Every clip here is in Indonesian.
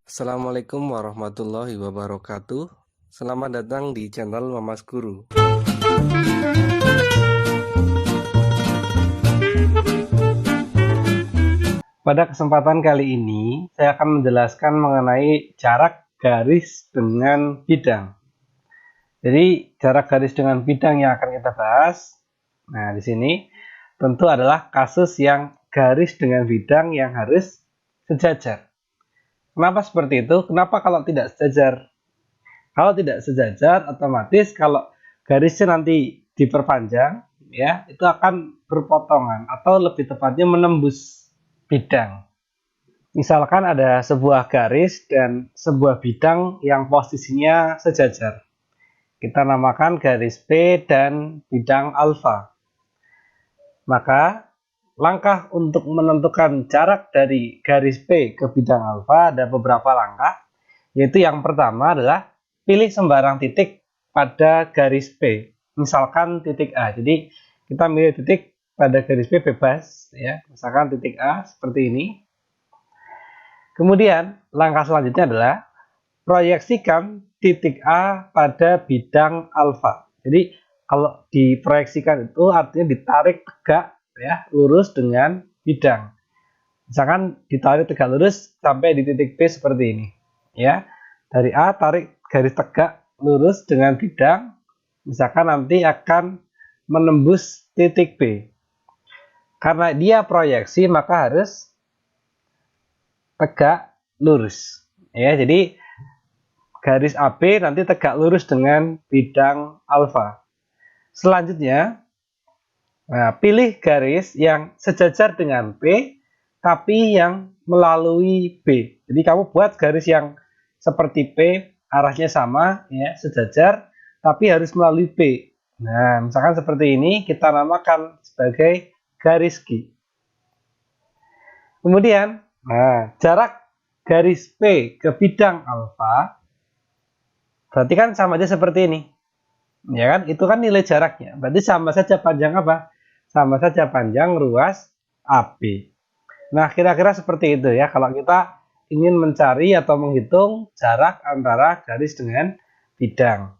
Assalamualaikum warahmatullahi wabarakatuh. Selamat datang di channel Mamas Guru. Pada kesempatan kali ini, saya akan menjelaskan mengenai jarak garis dengan bidang. Jadi, jarak garis dengan bidang yang akan kita bahas. Nah, di sini tentu adalah kasus yang garis dengan bidang yang harus sejajar. Kenapa seperti itu? Kenapa kalau tidak sejajar? Kalau tidak sejajar, otomatis kalau garisnya nanti diperpanjang, ya, itu akan berpotongan atau lebih tepatnya menembus bidang. Misalkan ada sebuah garis dan sebuah bidang yang posisinya sejajar. Kita namakan garis P dan bidang alfa. Maka langkah untuk menentukan jarak dari garis P ke bidang alfa ada beberapa langkah, yaitu yang pertama adalah pilih sembarang titik pada garis P. Misalkan titik A. Jadi kita milih titik pada garis P bebas, ya. Misalkan titik A seperti ini. Kemudian langkah selanjutnya adalah proyeksikan titik A pada bidang alfa. Jadi kalau diproyeksikan itu artinya ditarik tegak, ya, lurus dengan bidang. Misalkan ditarik tegak lurus sampai di titik B seperti ini, ya. Dari A tarik garis tegak lurus dengan bidang, misalkan nanti akan menembus titik B. Karena dia proyeksi maka harus tegak lurus, ya. Jadi garis AB nanti tegak lurus dengan bidang alfa. Selanjutnya, pilih garis yang sejajar dengan P tapi yang melalui B. Jadi kamu buat garis yang seperti P, arahnya sama, ya, sejajar, tapi harus melalui P. Nah, misalkan seperti ini, kita namakan sebagai garis G. Kemudian, jarak garis P ke bidang alfa, berarti kan sama aja seperti ini. Ya kan, itu kan nilai jaraknya. Berarti sama saja panjang apa? Sama saja panjang ruas AB. Nah, kira-kira seperti itu ya kalau kita ingin mencari atau menghitung jarak antara garis dengan bidang.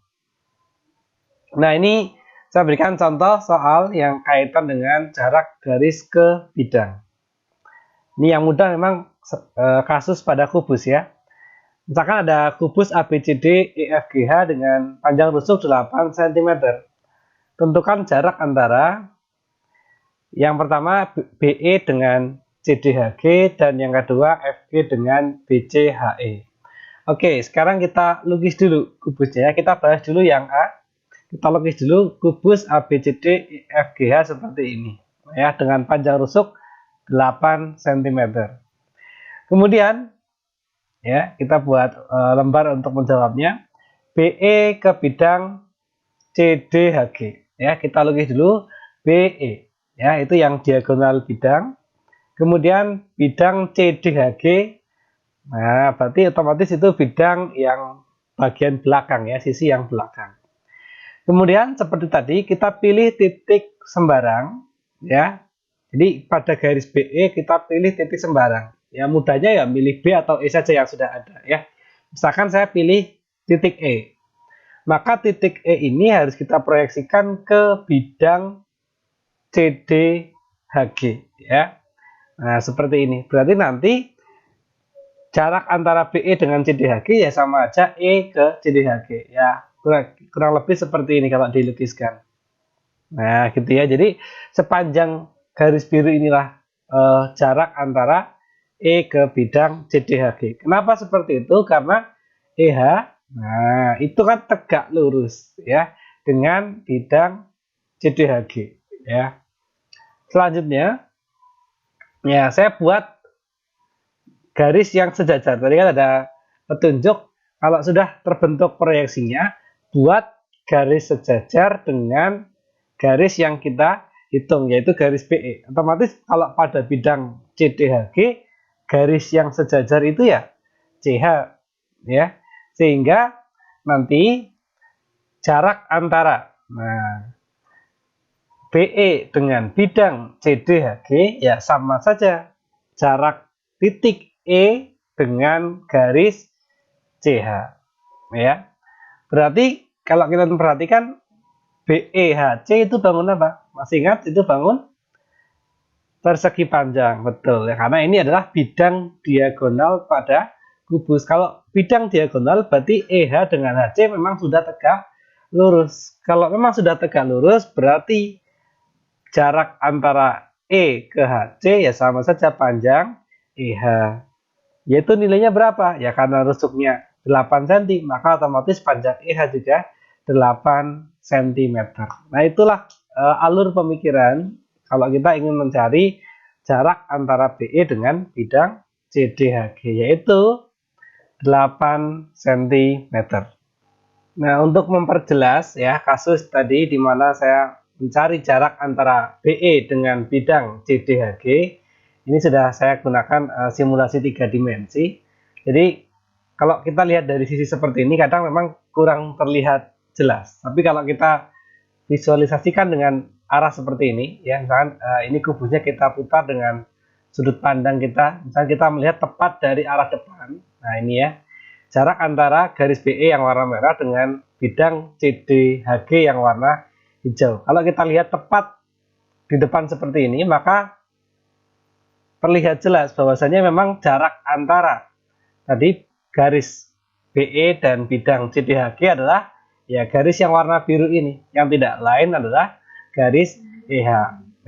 Nah, ini saya berikan contoh soal yang kaitan dengan jarak garis ke bidang. Ini yang mudah memang kasus pada kubus ya. Misalkan ada kubus ABCD EFGH dengan panjang rusuk 8 cm. Tentukan jarak antara yang pertama BE dengan CDHG dan yang kedua FG dengan BCHE. Oke, sekarang kita lukis dulu kubusnya. Kita bahas dulu yang A. Kita lukis dulu kubus ABCD EFGH seperti ini, ya, dengan panjang rusuk 8 cm. Kemudian, ya, kita buat lembar untuk menjawabnya. BE ke bidang CDHG, ya, kita lukis dulu BE, ya, itu yang diagonal bidang. Kemudian bidang CDHG, nah berarti otomatis itu bidang yang bagian belakang, ya, sisi yang belakang. Kemudian seperti tadi kita pilih titik sembarang, ya. Jadi pada garis BE kita pilih titik sembarang. Ya, mudahnya ya milih B atau E saja yang sudah ada, ya. Misalkan saya pilih titik E. Maka titik E ini harus kita proyeksikan ke bidang CDHG, ya. Nah, seperti ini. Berarti nanti jarak antara BE dengan CDHG ya sama aja E ke CDHG. Ya, kurang lebih seperti ini kalau dilukiskan. Nah, gitu ya. Jadi sepanjang garis biru inilah jarak antara E ke bidang CDHG. Kenapa seperti itu? Karena EH, nah itu kan tegak lurus, ya, dengan bidang CDHG, ya. Selanjutnya, ya, saya buat garis yang sejajar. Tadi kan ada petunjuk kalau sudah terbentuk proyeksinya, buat garis sejajar dengan garis yang kita hitung, yaitu garis BE. Otomatis kalau pada bidang CDHG, garis yang sejajar itu ya CH, ya. Sehingga nanti jarak antara, nah, BE dengan bidang CDHG ya sama saja jarak titik E dengan garis CH ya. Berarti kalau kita perhatikan BEHC itu bangun apa? Masih ingat itu bangun persegi panjang, betul ya. Karena ini adalah bidang diagonal pada kubus. Kalau bidang diagonal berarti EH dengan HC memang sudah tegak lurus. Kalau memang sudah tegak lurus berarti jarak antara E ke HC ya sama saja panjang EH. Yaitu nilainya berapa? Ya karena rusuknya 8 cm, maka otomatis panjang EH juga 8 cm. Nah, itulah alur pemikiran kalau kita ingin mencari jarak antara BE dengan bidang CDHG, yaitu 8 cm. Nah, untuk memperjelas ya kasus tadi di mana saya mencari jarak antara BE dengan bidang CDHG, ini sudah saya gunakan simulasi 3 dimensi. Jadi kalau kita lihat dari sisi seperti ini kadang memang kurang terlihat jelas. Tapi kalau kita visualisasikan dengan arah seperti ini, ya misalkan ini kubusnya kita putar dengan sudut pandang kita, misalkan kita melihat tepat dari arah depan. Nah ini ya, jarak antara garis BE yang warna merah dengan bidang CDHG yang warna hijau. Kalau kita lihat tepat di depan seperti ini, maka terlihat jelas bahwasanya memang jarak antara tadi garis BE dan bidang CDHG adalah ya garis yang warna biru ini, yang tidak lain adalah garis EH.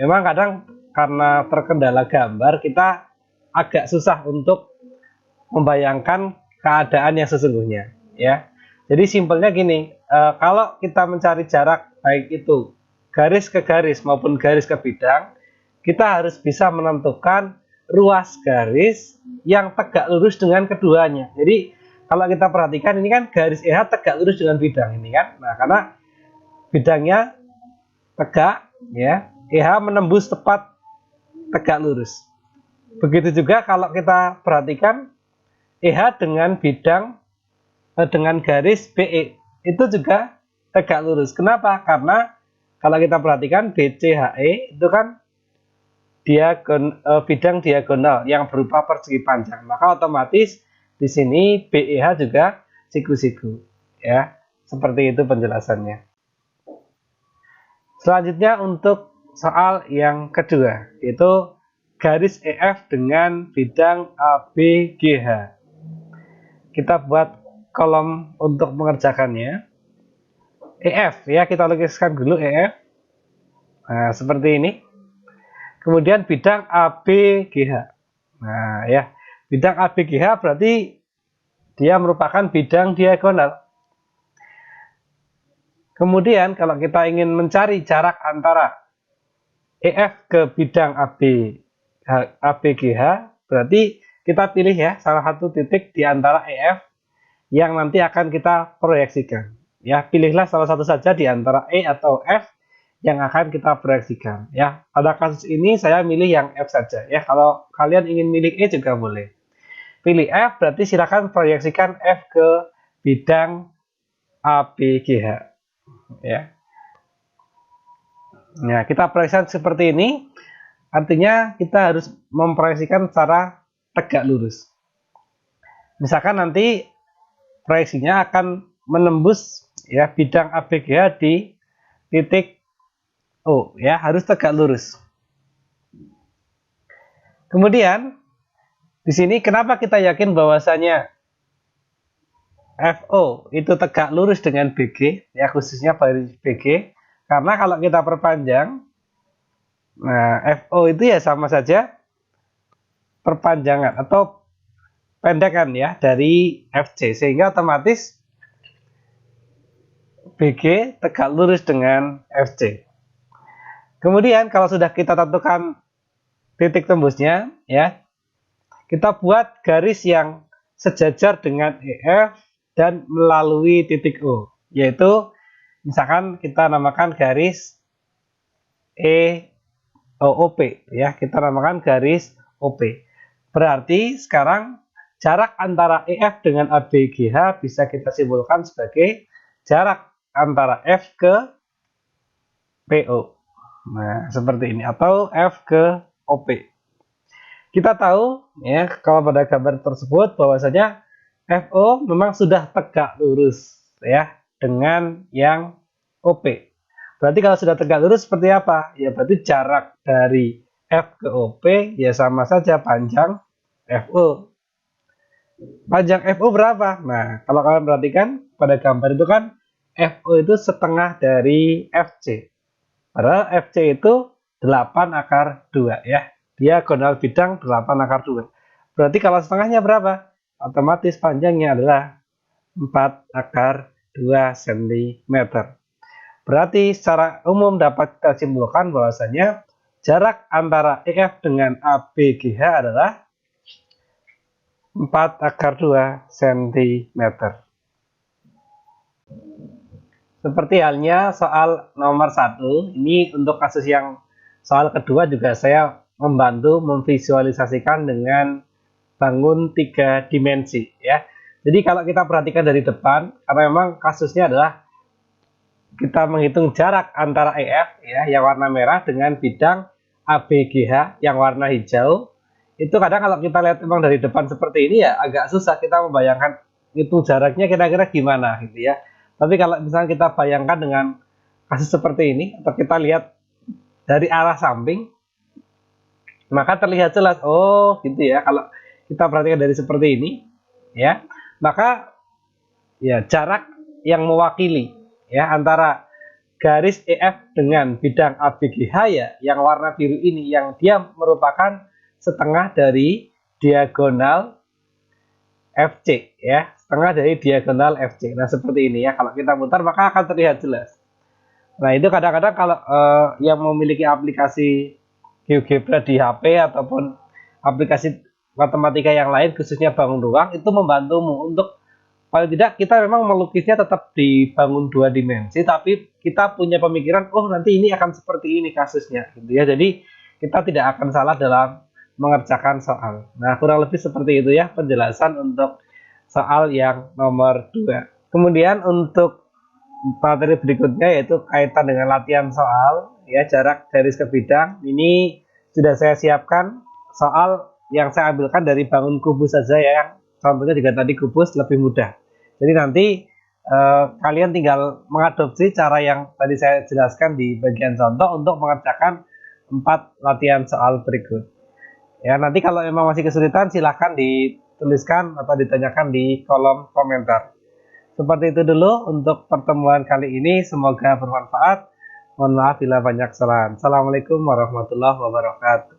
Memang kadang karena terkendala gambar kita agak susah untuk membayangkan keadaan yang sesungguhnya ya. Jadi simpelnya gini, kalau kita mencari jarak baik itu garis ke garis maupun garis ke bidang, kita harus bisa menentukan ruas garis yang tegak lurus dengan keduanya. Jadi kalau kita perhatikan ini kan garis EH tegak lurus dengan bidang ini kan. Nah, karena bidangnya tegak ya, EH menembus tepat tegak lurus. Begitu juga kalau kita perhatikan EH dengan bidang dengan garis BE itu juga tegak lurus. Kenapa? Karena kalau kita perhatikan BCHE itu kan bidang diagonal yang berupa persegi panjang, maka otomatis di sini BEH juga siku-siku ya. Seperti itu penjelasannya. Selanjutnya untuk soal yang kedua, yaitu garis EF dengan bidang ABGH. Kita buat kolom untuk mengerjakannya. EF ya, kita lukiskan dulu EF. Nah, seperti ini. Kemudian bidang ABGH. Nah, ya. Bidang ABGH berarti dia merupakan bidang diagonal. Kemudian kalau kita ingin mencari jarak antara EF ke bidang ABGH, berarti kita pilih ya salah satu titik di antara EF yang nanti akan kita proyeksikan. Ya, pilihlah salah satu saja di antara E atau F yang akan kita proyeksikan. Ya, pada kasus ini saya milih yang F saja. Ya, kalau kalian ingin milih E juga boleh. Pilih F, berarti silakan proyeksikan F ke bidang ABGH. Ya. Nah, kita proyeksikan seperti ini. Artinya kita harus memproyeksikan secara tegak lurus. Misalkan nanti proyeksinya akan menembus ya bidang ABGH di titik O ya, harus tegak lurus. Kemudian di sini kenapa kita yakin bahwasanya FO itu tegak lurus dengan BG ya, khususnya baris BG, karena kalau kita perpanjang, nah FO itu ya sama saja perpanjangan atau pendekan ya dari FC, sehingga otomatis BG tegak lurus dengan FC. Kemudian kalau sudah kita tentukan titik tembusnya ya, kita buat garis yang sejajar dengan EF dan melalui titik O, yaitu misalkan kita namakan garis OP ya, kita namakan garis OP. Berarti sekarang jarak antara EF dengan ABGH bisa kita simpulkan sebagai jarak antara F ke PO. Nah, seperti ini atau F ke OP. Kita tahu ya kalau pada gambar tersebut bahwasanya FO memang sudah tegak lurus ya dengan yang OP. Berarti kalau sudah tegak lurus seperti apa? Ya berarti jarak dari F ke OP ya sama saja panjang FO. Panjang FO berapa? Nah, kalau kalian perhatikan pada gambar itu kan FO itu setengah dari FC. Padahal FC itu 8 akar 2 ya. Diagonal bidang 8 akar 2. Berarti kalau setengahnya berapa? Otomatis panjangnya adalah 4 akar 2 cm. Berarti secara umum dapat kita simpulkan bahwasanya jarak antara EF dengan ABGH adalah 4 akar 2 cm. Seperti halnya soal nomor 1, ini untuk kasus yang soal kedua juga saya membantu memvisualisasikan dengan bangun 3 dimensi ya. Jadi kalau kita perhatikan dari depan, karena memang kasusnya adalah kita menghitung jarak antara EF ya yang warna merah dengan bidang ABGH yang warna hijau. Itu kadang kalau kita lihat memang dari depan seperti ini ya agak susah kita membayangkan hitung jaraknya kira-kira gimana gitu ya. Tapi kalau misalnya kita bayangkan dengan kasus seperti ini atau kita lihat dari arah samping, maka terlihat jelas oh gitu ya. Kalau kita perhatikan dari seperti ini ya, maka ya jarak yang mewakili ya antara garis EF dengan bidang ABGH ya yang warna biru ini yang dia merupakan setengah dari diagonal FC ya, setengah dari diagonal FC. Nah, seperti ini ya. Kalau kita putar maka akan terlihat jelas. Nah, itu kadang-kadang kalau yang memiliki aplikasi GeoGebra di HP ataupun aplikasi matematika yang lain khususnya bangun ruang itu membantumu untuk paling tidak kita memang melukisnya tetap dibangun 2 dimensi tapi kita punya pemikiran oh nanti ini akan seperti ini kasusnya gitu ya. Jadi kita tidak akan salah dalam mengerjakan soal. Nah, kurang lebih seperti itu ya penjelasan untuk soal yang nomor 2. Kemudian untuk materi berikutnya yaitu kaitan dengan latihan soal ya jarak garis ke bidang. Ini sudah saya siapkan soal yang saya ambilkan dari bangun kubus saja ya. Yang contohnya juga tadi kubus lebih mudah. Jadi nanti kalian tinggal mengadopsi cara yang tadi saya jelaskan di bagian contoh untuk mengerjakan 4 latihan soal berikut. Ya, nanti kalau memang masih kesulitan silahkan dituliskan atau ditanyakan di kolom komentar. Seperti itu dulu untuk pertemuan kali ini, semoga bermanfaat. Mohon maaf bila banyak kesalahan. Assalamualaikum warahmatullahi wabarakatuh.